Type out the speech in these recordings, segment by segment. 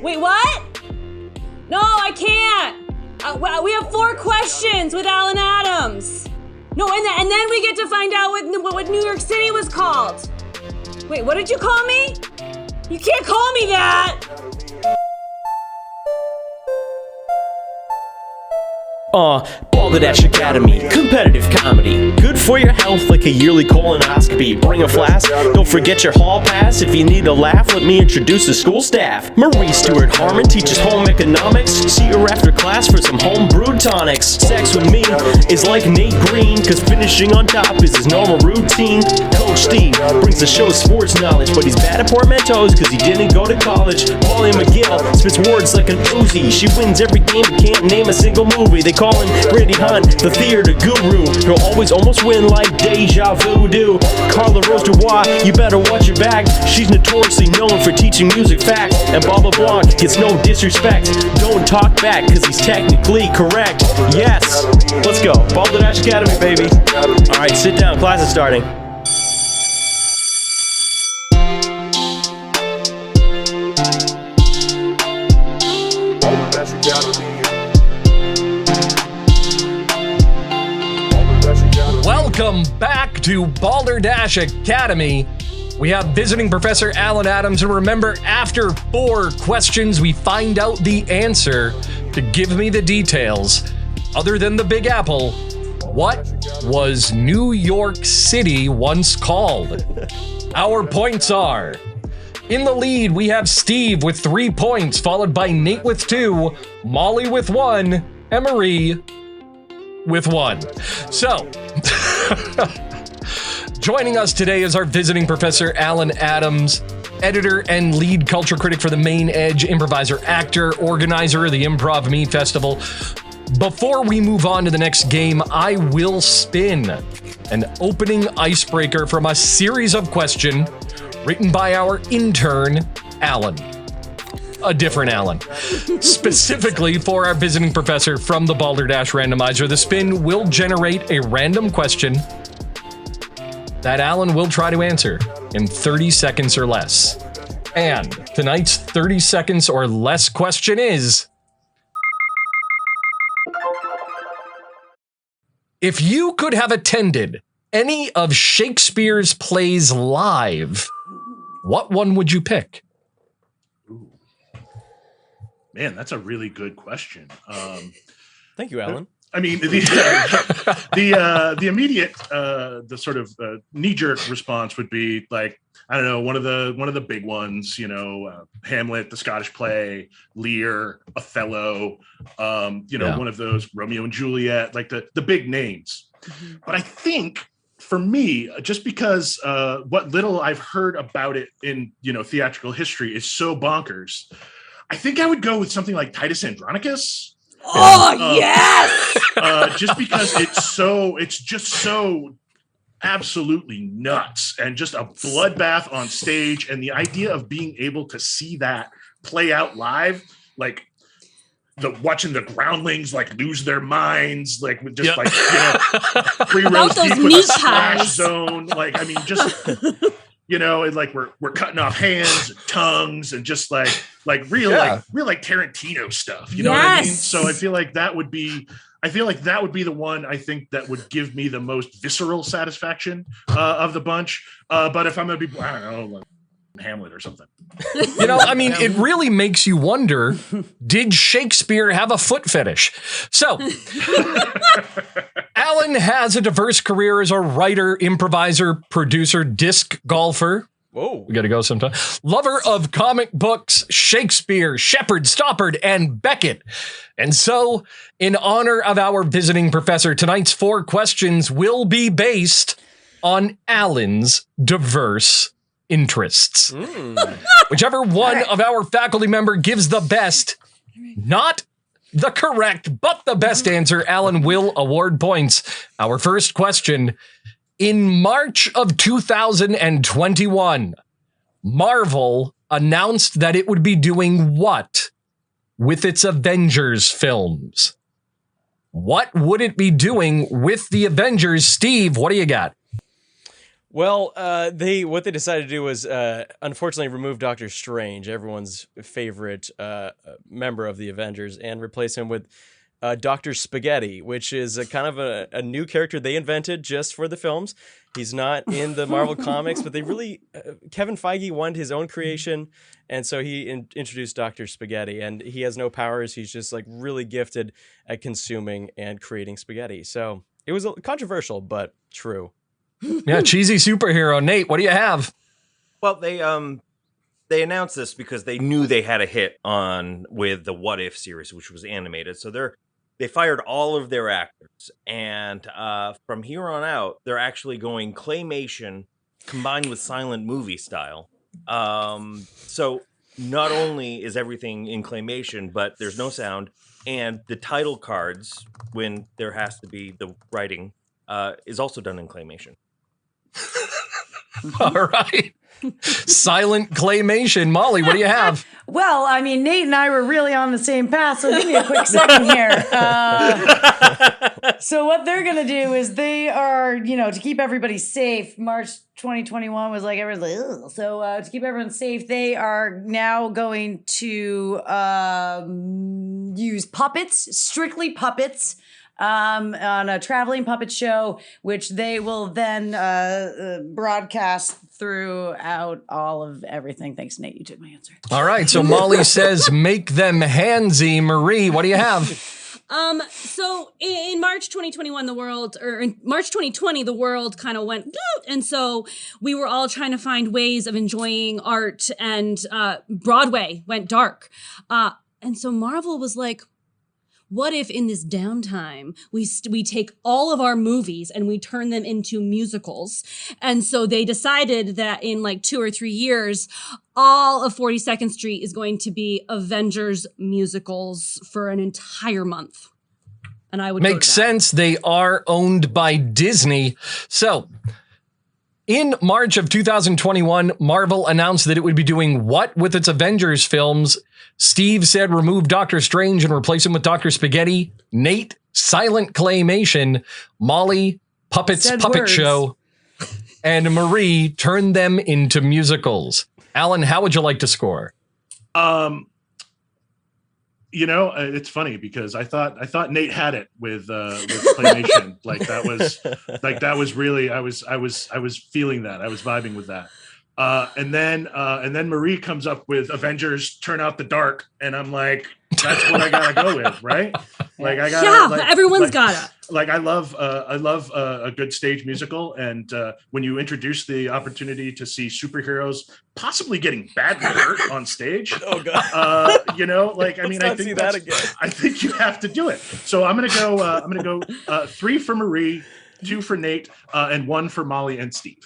Wait, what? No, I can't. We have 4 questions with Alan Adams. No, and then we get to find out what New York City was called. Wait, what did you call me? You can't call me that. Balderdash Academy, competitive comedy. Good for your health like a yearly colonoscopy. Bring a flask, don't forget your hall pass. If you need a laugh, let me introduce the school staff. Marie Stewart Harmon teaches home economics. See her after class for some home brewed tonics. Sex with me is like Nate Green, cause finishing on top is his normal routine. Coach Steve brings the show's sports knowledge, but he's bad at portmanteaus cause he didn't go to college. Molly McGill spits words like an Uzi. She wins every game but can't name a single movie. They call him Randy Hunt, the theater guru. He'll always almost win like deja vu do. Carla Rose Dubois, you better watch your back. She's notoriously known for teaching music facts. And Bob LeBlanc gets no disrespect. Don't talk back, cause he's technically correct. Yes, let's go. Balderdash Academy, baby. Alright, sit down, class is starting. Balderdash Academy. Welcome back to Balderdash Academy. We have visiting Professor Alan Adams, and remember, after 4 questions, we find out the answer. To give me the details, other than the Big Apple, what was New York City once called? Our points are: in the lead, we have Steve with 3 points, followed by Nate with 2, Molly with 1, and Marie with 1. So, joining us today is our visiting Professor Alan Adams, editor and lead culture critic for The Main Edge, improviser, actor, organizer of the Improv Me Festival. Before we move on to the next game, I will spin an opening icebreaker from a series of questions written by our intern, Alan. A different Alan. Specifically for our visiting professor from the Balderdash Randomizer, the spin will generate a random question that Alan will try to answer in 30 seconds or less. And tonight's 30 seconds or less question is: if you could have attended any of Shakespeare's plays live, what one would you pick? Man, that's a really good question. Thank you, Alan. I mean, the immediate, the sort of knee-jerk response would be like, I don't know, one of the big ones, you know, Hamlet, the Scottish play, Lear, Othello, one of those, Romeo and Juliet, like the big names. Mm-hmm. But I think for me, just because what little I've heard about it in, theatrical history is so bonkers, I think I would go with something like Titus Andronicus. Oh, yes! Just because it's just so absolutely nuts and just a bloodbath on stage. And the idea of being able to see that play out live, like watching the groundlings like lose their minds, like with just like, 3 rows deep with a splash zone. Like, I mean, just... and like we're cutting off hands and tongues and just like real Tarantino stuff. You know what I mean? So I feel like that would be the one I think that would give me the most visceral satisfaction of the bunch. But if I'm gonna be, I don't know, like Hamlet or something. It really makes you wonder, did Shakespeare have a foot fetish? So, Alan has a diverse career as a writer, improviser, producer, disc golfer. Whoa. We got to go sometime. Lover of comic books, Shakespeare, Shepard, Stoppard, and Beckett. And so, in honor of our visiting professor, tonight's 4 questions will be based on Alan's diverse interests. Whichever one of our faculty member gives the best, not the correct, but the best answer, Alan will award points. Our first question: in March of 2021, Marvel announced that it would be doing what with its Avengers films? What would it be doing with the Avengers? Steve, what do you got? Well, what they decided to do was unfortunately remove Doctor Strange, everyone's favorite member of the Avengers, and replace him with Dr. Spaghetti, which is a kind of a new character they invented just for the films. He's not in the Marvel comics, but they really Kevin Feige wanted his own creation, and so he introduced Dr. Spaghetti, and he has no powers. He's just like really gifted at consuming and creating spaghetti. So it was controversial, but true. Yeah, cheesy superhero. Nate, what do you have? Well, they announced this because they knew they had a hit with the What If series, which was animated. So they fired all of their actors, and from here on out, they're actually going claymation combined with silent movie style. So not only is everything in claymation, but there's no sound, and the title cards, when there has to be the writing, is also done in claymation. All right. Silent claymation. Molly, what do you have? Well, I mean, Nate and I were really on the same path, so give me a quick second here. So what they're going to do is they are, to keep everybody safe, March 2021 was like, everyone's like, ugh. So to keep everyone safe, they are now going to use puppets, strictly puppets, on a traveling puppet show, which they will then broadcast throughout all of everything. Thanks, Nate. You took my answer. All right. So Molly says, make them handsy. Marie, what do you have? So in March 2021, in March 2020, the world kind of went, and so we were all trying to find ways of enjoying art, and Broadway went dark. And so Marvel was like, what if in this downtime, we take all of our movies and we turn them into musicals? And so they decided that in like 2 or 3 years, all of 42nd Street is going to be Avengers musicals for an entire month. And I would Makes sense. They are owned by Disney. So in March of 2021, Marvel announced that it would be doing what with its Avengers films? Steve said remove Doctor Strange and replace him with Dr. Spaghetti. Nate, silent claymation. Molly, puppet show. And Marie, turn them into musicals. Alan, how would you like to score? It's funny because I thought Nate had it with claymation. that was really I was feeling that. I was vibing with that. And then Marie comes up with Avengers Turn Out the Dark, and I'm like, that's what I gotta go with, right? Everyone's gotta. I love a good stage musical, and when you introduce the opportunity to see superheroes possibly getting badly hurt on stage, oh god, I think you have to do it. So I'm gonna go 3 for Marie, 2 for Nate, and 1 for Molly and Steve.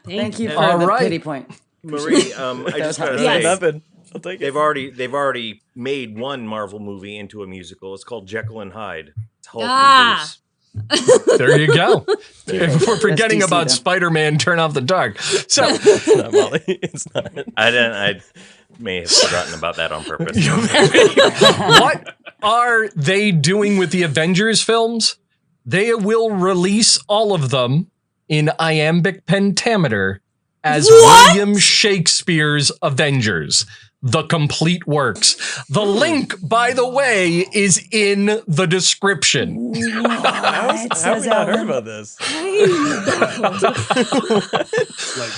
Thank you for the pity point. Marie, I just gotta say, nothing. I'll take it. They've already made one Marvel movie into a musical. It's called Jekyll and Hyde. It's Hulk and Bruce. There you go. We're forgetting about Spider-Man Turn Off the Dark. So it's not Molly. It's not. I may have forgotten about that on purpose. What are they doing with the Avengers films? They will release all of them in iambic pentameter as William Shakespeare's Avengers, the complete works. The link, by the way, is in the description. How have we not heard about this?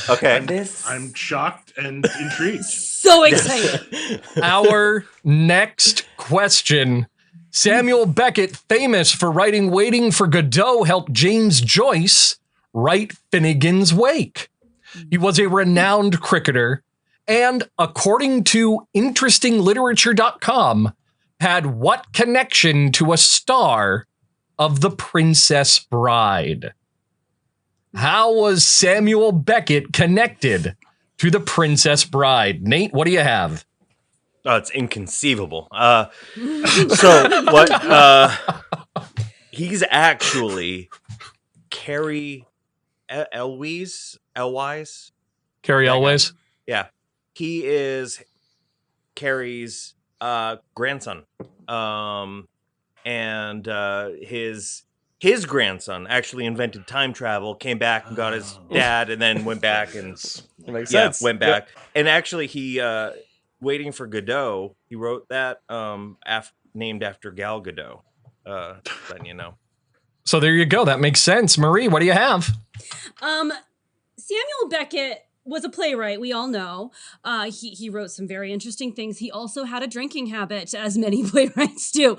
Okay. I'm shocked and intrigued. So excited. Our next question. Samuel Beckett, famous for writing Waiting for Godot, helped James Joyce write Finnegan's Wake. He was a renowned cricketer and, according to interestingliterature.com, had what connection to a star of The Princess Bride? How was Samuel Beckett connected to The Princess Bride? Nate, what do you have? Oh, it's inconceivable. So what? He's actually Carrie Elwes. Carrie Elwes? Yeah. He is Carrie's grandson. And his his grandson actually invented time travel, came back and got his dad, and then went back and It makes sense. went back. And actually, he Waiting for Godot. He wrote that named after Gal Gadot. Letting you know. So there you go. That makes sense. Marie, what do you have? Samuel Beckett was a playwright, we all know. He wrote some very interesting things. He also had a drinking habit, as many playwrights do,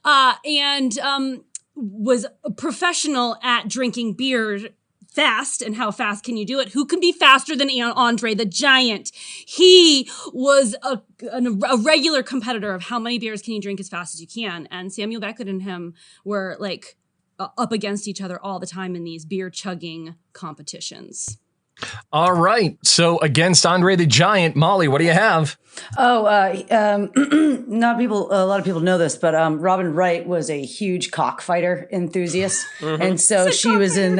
and was a professional at drinking beer fast. And how fast can you do it? Who can be faster than Andre the Giant? He was a regular competitor of how many beers can you drink as fast as you can. And Samuel Beckett and him were like up against each other all the time in these beer chugging competitions. All right. So against Andre the Giant, Molly, what do you have? Oh, a lot of people know this, but Robin Wright was a huge cockfighter enthusiast, and so she was in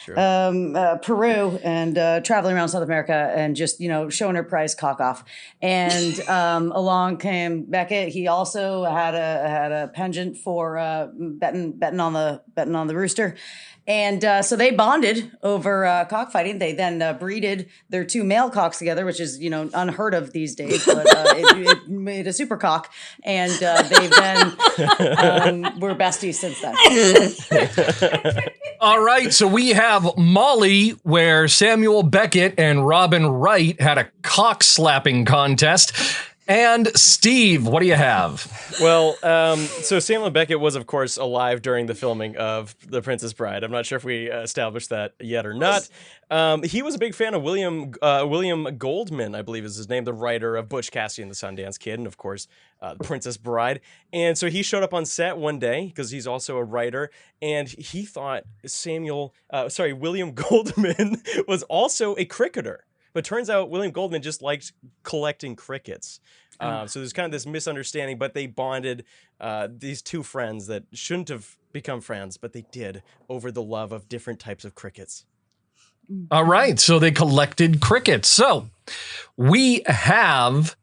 Peru and traveling around South America and just showing her prize cock off. And along came Beckett. He also had a penchant for betting on the rooster. And so they bonded over cockfighting. They then breeded their two male cocks together, which is unheard of these days. But it made a super cock, and they then were besties since then. All right, so we have Molly, where Samuel Beckett and Robin Wright had a cock slapping contest. And Steve, what do you have? Well, so Samuel Beckett was, of course, alive during the filming of The Princess Bride. I'm not sure if we established that yet or not. He was a big fan of William Goldman, I believe is his name, the writer of Butch Cassidy and the Sundance Kid, and of course, The Princess Bride. And so he showed up on set one day because he's also a writer, and he thought William Goldman was also a cricketer. But turns out William Goldman just liked collecting crickets. So there's kind of this misunderstanding, but they bonded these two friends that shouldn't have become friends, but they did over the love of different types of crickets. All right, so they collected crickets. So we have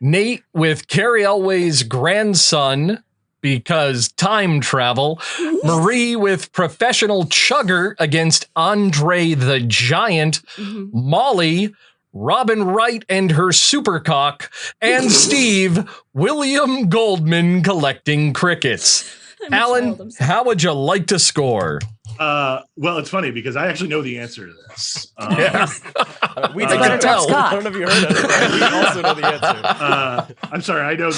Nate with Carrie Elway's grandson, because time travel. Marie with professional chugger against Andre the Giant. Molly, Robin Wright and her supercock. And Steve, William Goldman collecting crickets. Alan, how would you like to score? Well, it's funny because I actually know the answer to this. We I don't know if you heard it. We also know the answer. I'm sorry. I know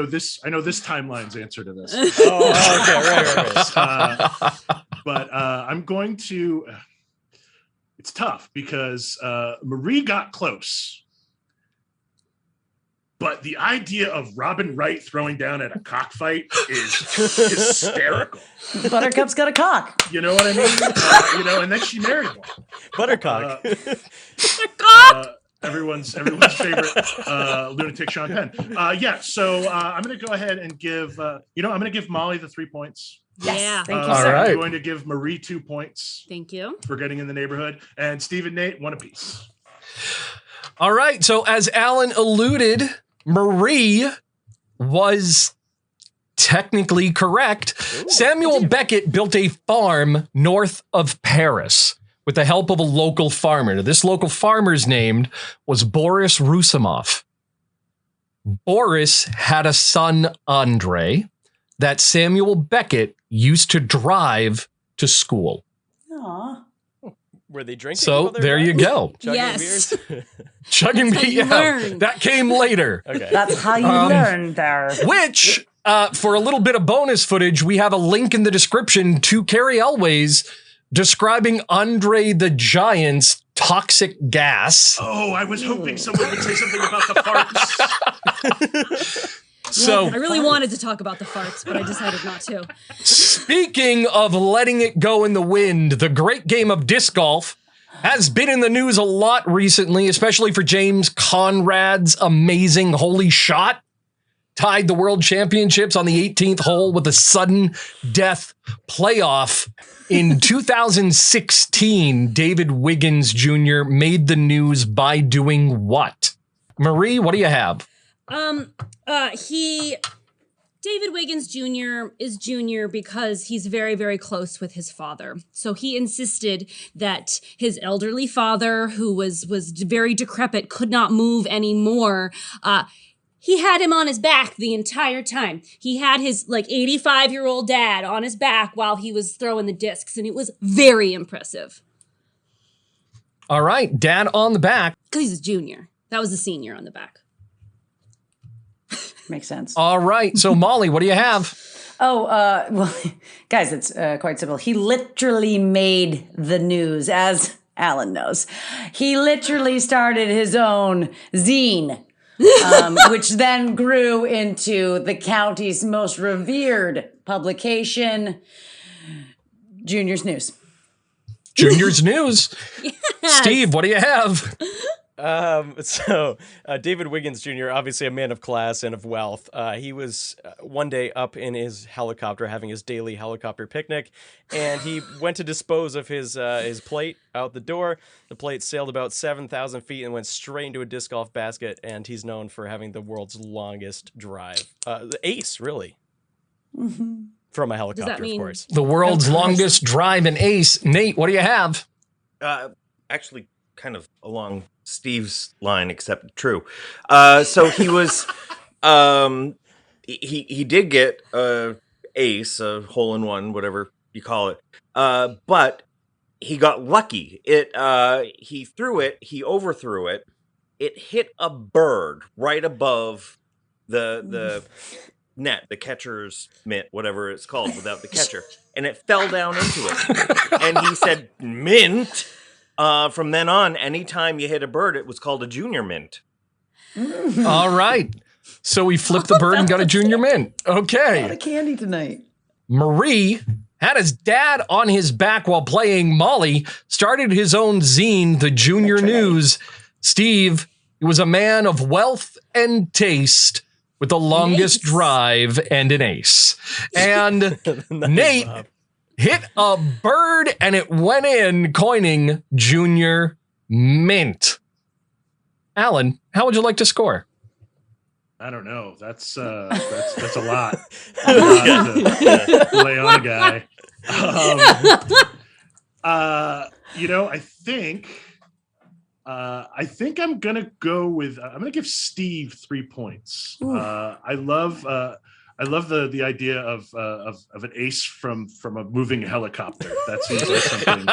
this timeline's answer to this. Right. But I'm going to. It's tough because Marie got close. But the idea of Robin Wright throwing down at a cockfight is hysterical. Buttercup's got a cock. You know what I mean? And then she married one. Buttercock. Everyone's favorite lunatic Sean Penn. So I'm going to go ahead and give, I'm going to give Molly the 3 points. Yes, thank you, All sir. right. I'm going to give Marie 2 points. Thank you. For getting in the neighborhood. And Steve and Nate, 1 apiece. All right, so as Alan alluded, Marie was technically correct. Ooh, Samuel Beckett built a farm north of Paris with the help of a local farmer. Now, this local farmer's name was Boris Rusimov. Boris had a son, Andre, that Samuel Beckett used to drive to school. Aww. Were they drinking? So there you go. Yes. Chugging beer. That came later. Okay. That's how you learn there. Which, for a little bit of bonus footage, we have a link in the description to Carrie Elway's describing Andre the Giant's toxic gas. Oh, I was hoping someone would say something about the farts. So I really wanted to talk about the farts, but I decided not to. Speaking of letting it go in the wind, the great game of disc golf has been in the news a lot recently, especially for James Conrad's amazing holy shot. Tied the world championships on the 18th hole with a sudden death playoff. In 2016, David Wiggins Jr. made the news by doing what? Marie, what do you have? He David Wiggins Jr. is junior because he's very, very close with his father. So he insisted that his elderly father, who was very decrepit, could not move anymore. He had him on his back the entire time. He had his 85-year-old dad on his back while he was throwing the discs, and it was very impressive. All right, dad on the back. Because he's a junior. That was the senior on the back. Makes sense. All right, so Molly, what do you have? Oh, well, guys, it's quite simple. He literally made the news, as Alan knows. He literally started his own zine, which then grew into the county's most revered publication, Junior's News. Junior's News. Yes. Steve, what do you have? David Wiggins Jr., obviously a man of class and of wealth. He was one day up in his helicopter having his daily helicopter picnic, and he went to dispose of his plate out the door. The plate sailed about 7,000 feet and went straight into a disc golf basket, and he's known for having the world's longest drive. The ace, really. Mm-hmm. From a helicopter, of course. The world's longest drive and ace. Nate, what do you have? Actually, kind of along Steve's line, except true. So he was, he did get a ace, a hole in one, whatever you call it. But he got lucky. He overthrew it. It hit a bird right above the net, the catcher's mitt, whatever it's called without the catcher, and it fell down into it. And he said, mint. From then on, anytime you hit a bird, it was called a junior mint. All right. So we flipped the bird and got a junior mint. Okay. A lot of candy tonight. Marie had his dad on his back while playing Molly, started his own zine, The Junior News. Steve was a man of wealth and taste with the longest drive and an ace. And Nate hit a bird and it went in, coining Junior Mint. Alan, how would you like to score? I don't know. That's a lot. To lay on a guy. I think I'm gonna go with. I'm gonna give Steve 3 points. I love the idea of an ace from a moving helicopter. That seems like something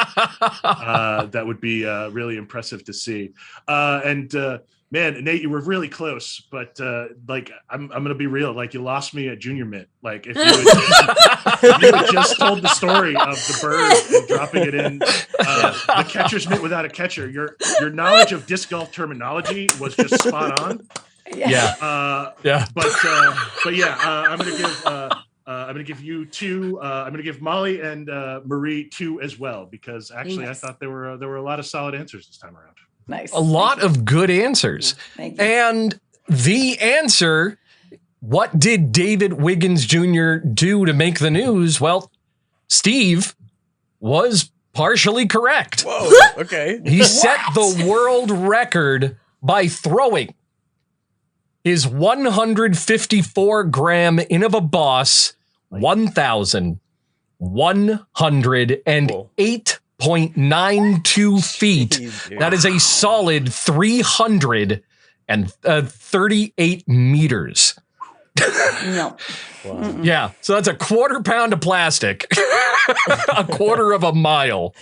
that would be really impressive to see. Man, Nate, you were really close, but I'm gonna be real. Like, you lost me at Junior Mint. Like, if you had just told the story of the bird and dropping it in the catcher's mitt without a catcher, your knowledge of disc golf terminology was just spot on. Yeah. But yeah, I'm gonna give you 2. I'm gonna give Molly and Marie 2 as well, because actually I thought there were a lot of solid answers this time around. Nice. A lot of good answers. Thank you. And the answer, what did David Wiggins Jr. do to make the news? Well, Steve was partially correct. Whoa, okay. He set the world record by throwing his 154-gram Innova Boss 1,108.92 feet. Jeez, that is a solid 338 meters. No. Wow. Yeah, so that's a quarter pound of plastic, a quarter of a mile.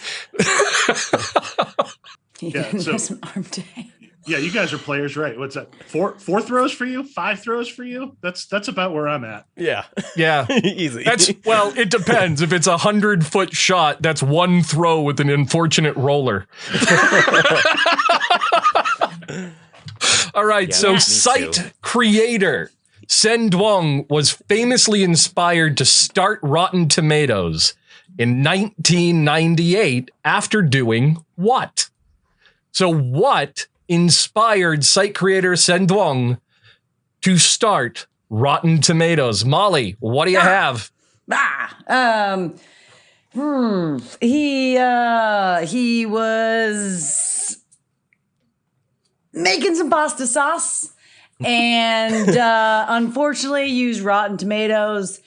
Yeah, He so- has an arm day. Yeah, you guys are players, right? What's that? 4 throws for you? 5 throws for you? That's about where I'm at. Yeah. Yeah. Easy. Well, it depends. If it's 100-foot shot, that's one throw with an unfortunate roller. All right, so me site too. creator Sen Duong was famously inspired to start Rotten Tomatoes in 1998 after doing what? So what inspired site creator Sen Duong to start Rotten Tomatoes? Molly, what do you have? He was making some pasta sauce, and unfortunately used Rotten Tomatoes.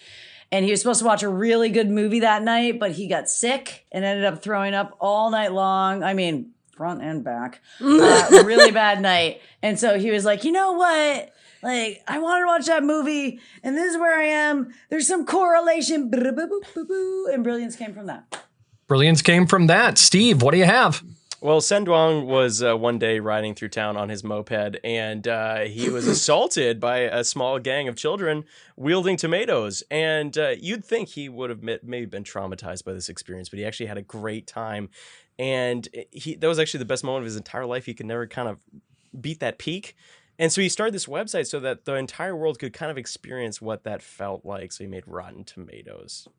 And he was supposed to watch a really good movie that night, but he got sick and ended up throwing up all night long. I mean, front and back. Really bad night. And so he was like, you know what? Like, I wanted to watch that movie, and this is where I am. There's some correlation. And brilliance came from that. Brilliance came from that. Steve, what do you have? Well, Senduong was one day riding through town on his moped, and he was assaulted by a small gang of children wielding tomatoes. And you'd think he would have maybe been traumatized by this experience, but he actually had a great time. And that was actually the best moment of his entire life. He could never kind of beat that peak. And so he started this website so that the entire world could kind of experience what that felt like. So he made Rotten Tomatoes.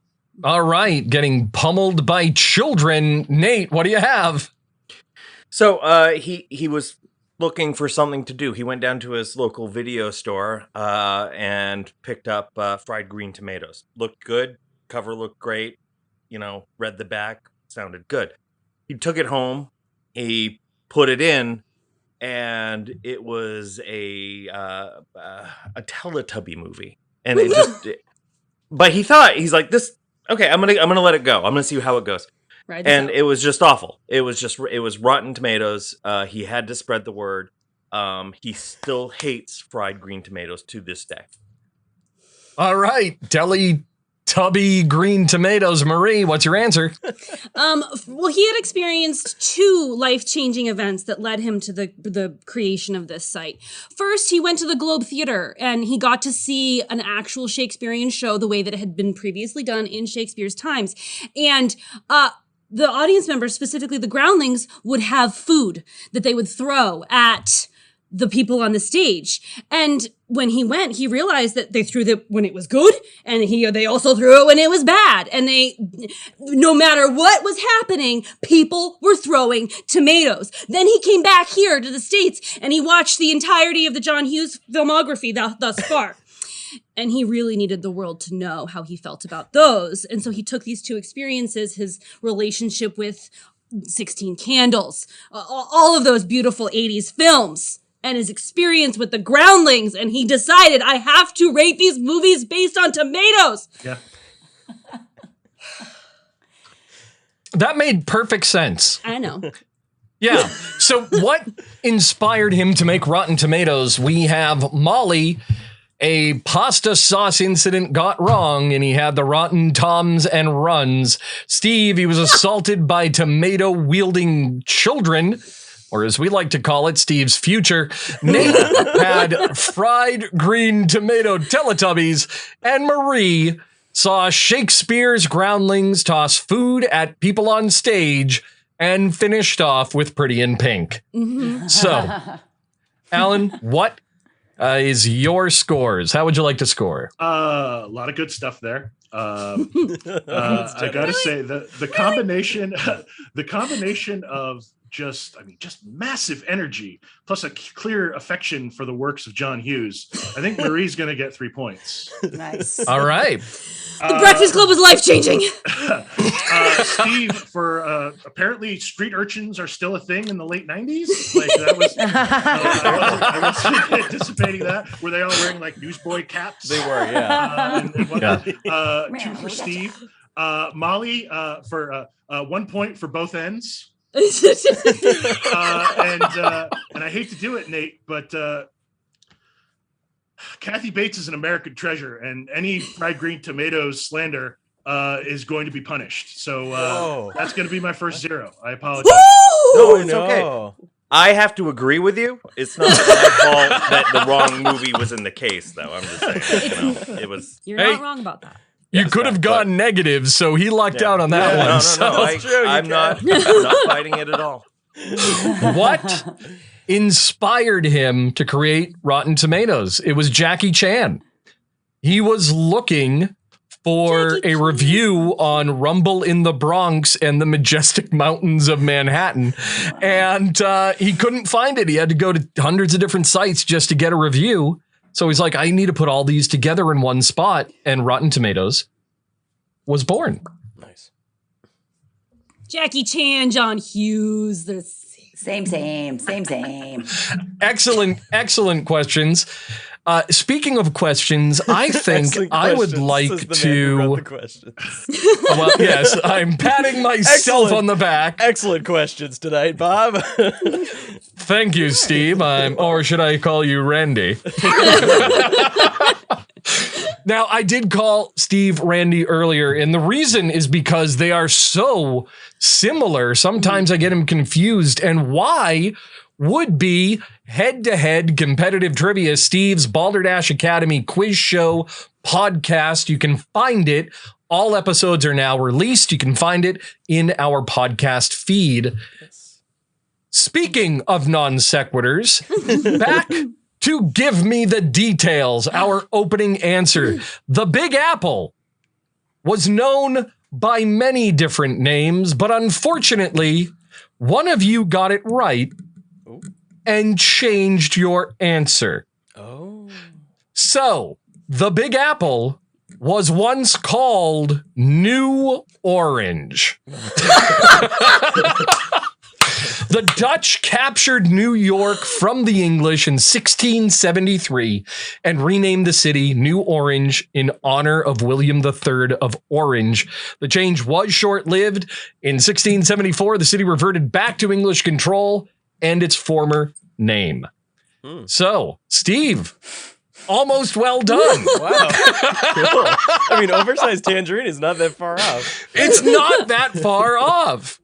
All right, getting pummeled by children. Nate, what do you have? So he was looking for something to do. He went down to his local video store and picked up fried green tomatoes. Looked good. Cover looked great. Read the back. Sounded good. He took it home. He put it in. And it was a Teletubby movie, and but he's like, this. Okay, I'm gonna let it go. I'm gonna see how it goes. Right. And it was just awful. It was Rotten Tomatoes. He had to spread the word. He still hates fried green tomatoes to this day. All right, Teletubby green tomatoes. Marie, what's your answer? Well, he had experienced 2 life-changing events that led him to the creation of this site. First, he went to the Globe Theater and he got to see an actual Shakespearean show the way that it had been previously done in Shakespeare's times. And the audience members, specifically the groundlings, would have food that they would throw at the people on the stage. And when he went, he realized that they threw it when it was good, and they also threw it when it was bad. And no matter what was happening, people were throwing tomatoes. Then he came back here to the States and he watched the entirety of the John Hughes filmography thus far. And he really needed the world to know how he felt about those. And so he took these 2 experiences, his relationship with 16 Candles, all of those beautiful 80s films, and his experience with the groundlings, and he decided, I have to rate these movies based on tomatoes. Yeah. That made perfect sense. I know. Yeah. So what inspired him to make Rotten Tomatoes? We have Molly. A pasta sauce incident got wrong, and he had the rotten toms and runs. Steve, he was assaulted by tomato-wielding children, or as we like to call it, Steve's future. Nate had fried green tomato Teletubbies, and Marie saw Shakespeare's groundlings toss food at people on stage and finished off with Pretty in Pink. Mm-hmm. So, Alan, what is your scores? How would you like to score? A lot of good stuff there. I gotta say the combination of just massive energy plus a clear affection for the works of John Hughes. I think Marie's gonna get 3 points. Nice. All right. The Breakfast Club was life-changing. Steve, for apparently street urchins are still a thing in the late 90s. Like that was, I wasn't anticipating that. Were they all wearing like newsboy caps? They were, yeah. And whatnot. 2 for Steve. Molly, for 1 point for both ends. And I hate to do it, Nate, but Kathy Bates is an American treasure, and any fried green tomatoes slander is going to be punished. So that's going to be my first 0. I apologize. No, it's okay. I have to agree with you. It's not my fault that the wrong movie was in the case, though. I'm just saying, it was. You're not wrong about that. You could have gone negative, so he lucked out on that one. No. I'm not fighting it at all. What inspired him to create Rotten Tomatoes? It was Jackie Chan. He was looking for a review on Rumble in the Bronx and the Majestic Mountains of Manhattan, and he couldn't find it. He had to go to hundreds of different sites just to get a review. So he's like, I need to put all these together in one spot, and Rotten Tomatoes was born. Nice. Jackie Chan, John Hughes, the Same. Excellent questions. Speaking of questions, I think Excellent I would questions, like says the man who wrote the to. questions. Well, yes, I'm patting myself Excellent. on the back. Excellent questions tonight, Bob. Thank you, Steve. Or should I call you Randy? Now, I did call Steve Randy earlier, and the reason is because they are so similar. Sometimes I get him confused, and why would be head-to-head competitive trivia, Steve's Balderdash Academy quiz show podcast. You can find it. All episodes are now released. You can find it in our podcast feed. Speaking of non sequiturs, back to Give Me the Details, our opening answer. The Big Apple was known by many different names, but unfortunately, one of you got it right and changed your answer. Oh. So, the Big Apple was once called New Orange. The Dutch captured New York from the English in 1673 and renamed the city New Orange in honor of William III of Orange. The change was short-lived. In 1674, the city reverted back to English control and its former name. So, Steve, almost well done. Wow. Cool. I mean, oversized tangerine is not that far off. It's not that far off.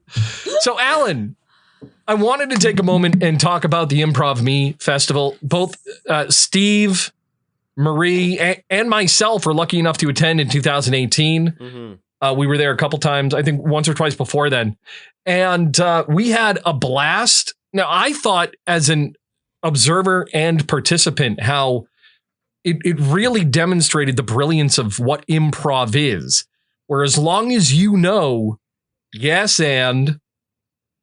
So, Alan, I wanted to take a moment and talk about the Improv Me Festival. Both Steve, Marie, and myself were lucky enough to attend in 2018. Mm-hmm. We were there a couple times, I think once or twice before then. And we had a blast. Now, I thought as an observer and participant how it really demonstrated the brilliance of what improv is. Where as long as you know, yes, and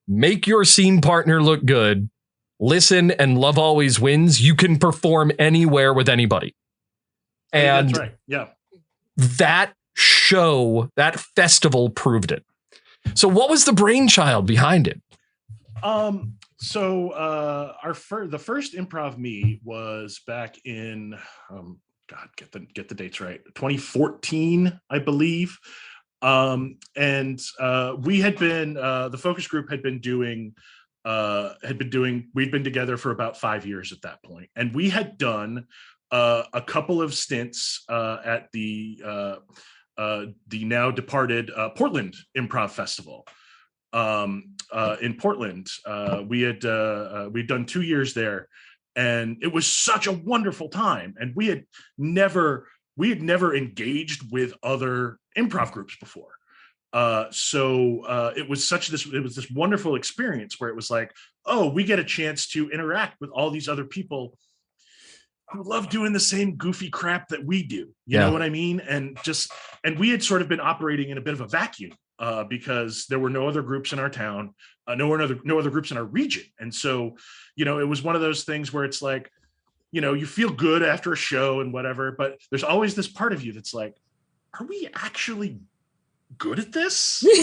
make your scene partner look good, listen, and love always wins, you can perform anywhere with anybody. And that's right. Yeah. That show, that festival proved it. So what was the brainchild behind it? So the first Improv Me was back in get the dates right, 2014, I believe. And we had been the focus group had been doing we'd been together for about 5 years at that point, and we had done a couple of stints at the now departed Portland Improv Festival. In Portland, we'd done 2 years there, and it was such a wonderful time. And we had never engaged with other improv groups before. So it was this wonderful experience where it was like, oh, we get a chance to interact with all these other people who love doing the same goofy crap that we do. You know what I mean? And we had sort of been operating in a bit of a vacuum. Because there were no other groups in our town, no other groups in our region. And so, it was one of those things where it's like, you feel good after a show and whatever, but there's always this part of you that's like, are we actually good at this? You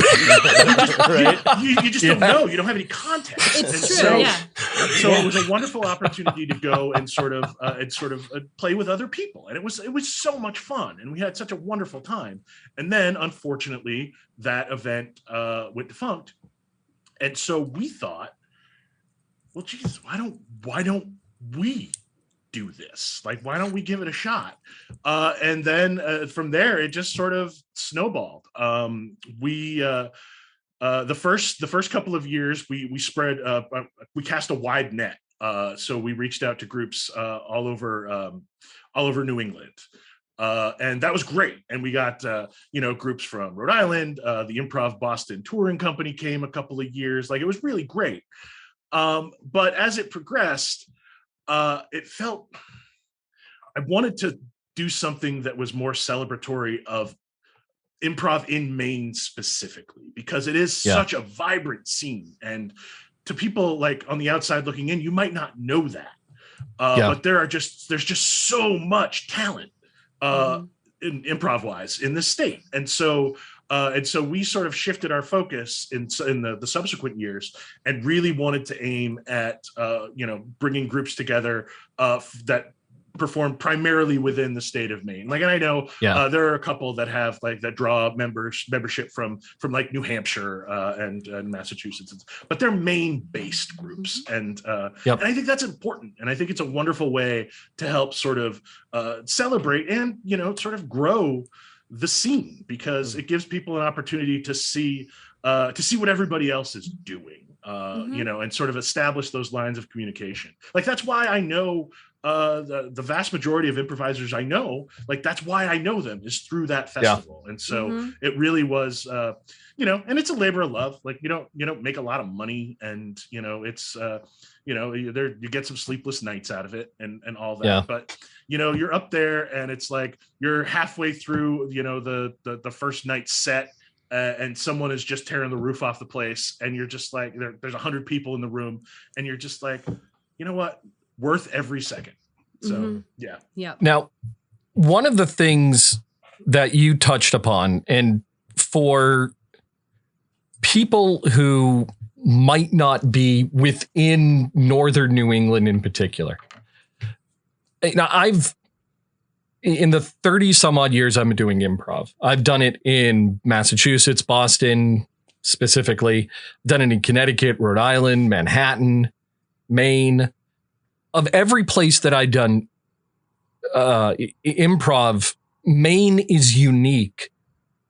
just don't know. You don't have any context. It's true. So it was a wonderful opportunity to go and sort of play with other people, and it was so much fun, and we had such a wonderful time. And then, unfortunately, that event went defunct, and so we thought, well, geez, why don't we do this? Like, why don't we give it a shot? And then from there, it just sort of snowballed. The first couple of years, we spread, we cast a wide net. So we reached out to groups all over New England. And that was great. And we got, groups from Rhode Island, the Improv Boston Touring Company came a couple of years. Like, it was really great. But as it progressed, it felt I wanted to do something that was more celebratory of improv in Maine specifically, because it is such a vibrant scene. And to people like on the outside looking in, you might not know that. But there's just so much talent in improv wise in this state. And so And so we sort of shifted our focus in the subsequent years and really wanted to aim at, bringing groups together that perform primarily within the state of Maine. Like, and I know there are a couple that have that draw membership from like New Hampshire and Massachusetts, but they're Maine-based groups, and I think that's important. And I think it's a wonderful way to help sort of celebrate and sort of grow the scene, because it gives people an opportunity to see what everybody else is doing, and sort of establish those lines of communication. Like, that's why I know the vast majority of improvisers I know, like, that's why I know them, is through that festival. And so it really was, and it's a labor of love. Like, you don't make a lot of money, and it's you get some sleepless nights out of it and all that. But you're up there, and it's like you're halfway through the first night's set, and someone is just tearing the roof off the place, and you're just like, there's 100 people in the room, and you're just like, you know what, worth every second. So yeah. Now, one of the things that you touched upon, and for people who might not be within northern New England in particular, now I've, in the 30 some odd years I've been doing improv, I've done it in Massachusetts, Boston specifically, done it in Connecticut, Rhode Island, Manhattan, Maine. Of every place that I've done improv, Maine is unique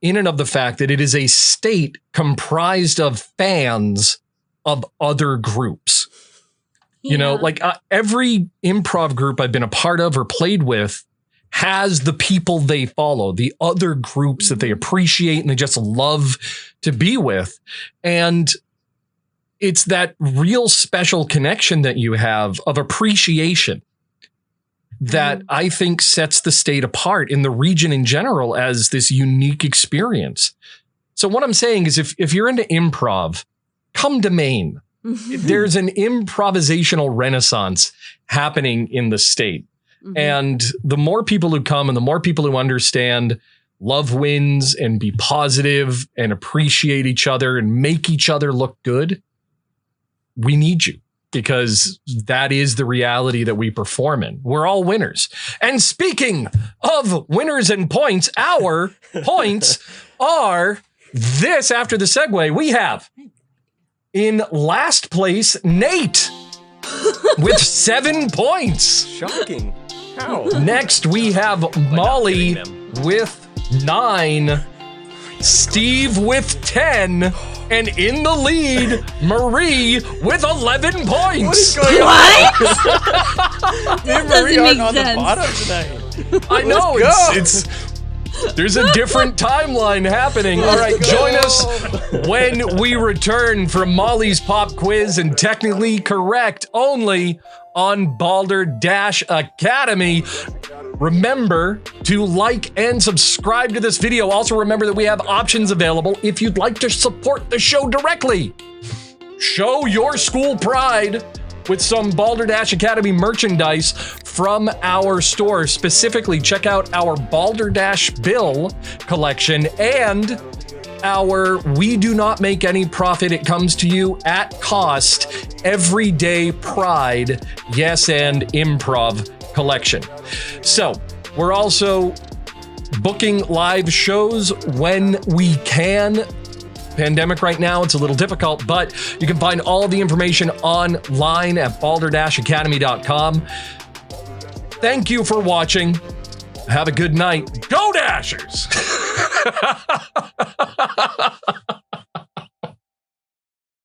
in and of the fact that it is a state comprised of fans of other groups. Every improv group I've been a part of or played with has the people they follow, the other groups that they appreciate and they just love to be with. And it's that real special connection that you have of appreciation that I think sets the state apart in the region in general as this unique experience. So what I'm saying is, if you're into improv, come to Maine. There's an improvisational renaissance happening in the state. And the more people who come and the more people who understand love wins and be positive and appreciate each other and make each other look good, we need you, because that is the reality that we perform in. We're all winners. And speaking of winners and points, our points are this. After the segue, we have in last place, Nate with 7 points. Shocking. How? Next, we have Molly with 9, Steve with 10, and in the lead, Marie with 11 points. What is going on? Me and Marie aren't on the bottom tonight. I know, it's there's a different timeline happening. All right, join us when we return from Molly's pop quiz and technically correct only on Balderdash Academy. Remember to like and subscribe to this video. Also remember that we have options available if you'd like to support the show directly. Show your school pride with some Balderdash Academy merchandise from our store. Specifically, check out our Balderdash Bill collection and our We Do Not Make Any Profit, It Comes to You at Cost Everyday Pride, Yes and Improv collection. So we're also booking live shows when we can. Pandemic right now, it's a little difficult, but you can find all the information online at balderdashacademy.com. Thank you for watching. Have a good night. Go Dashers!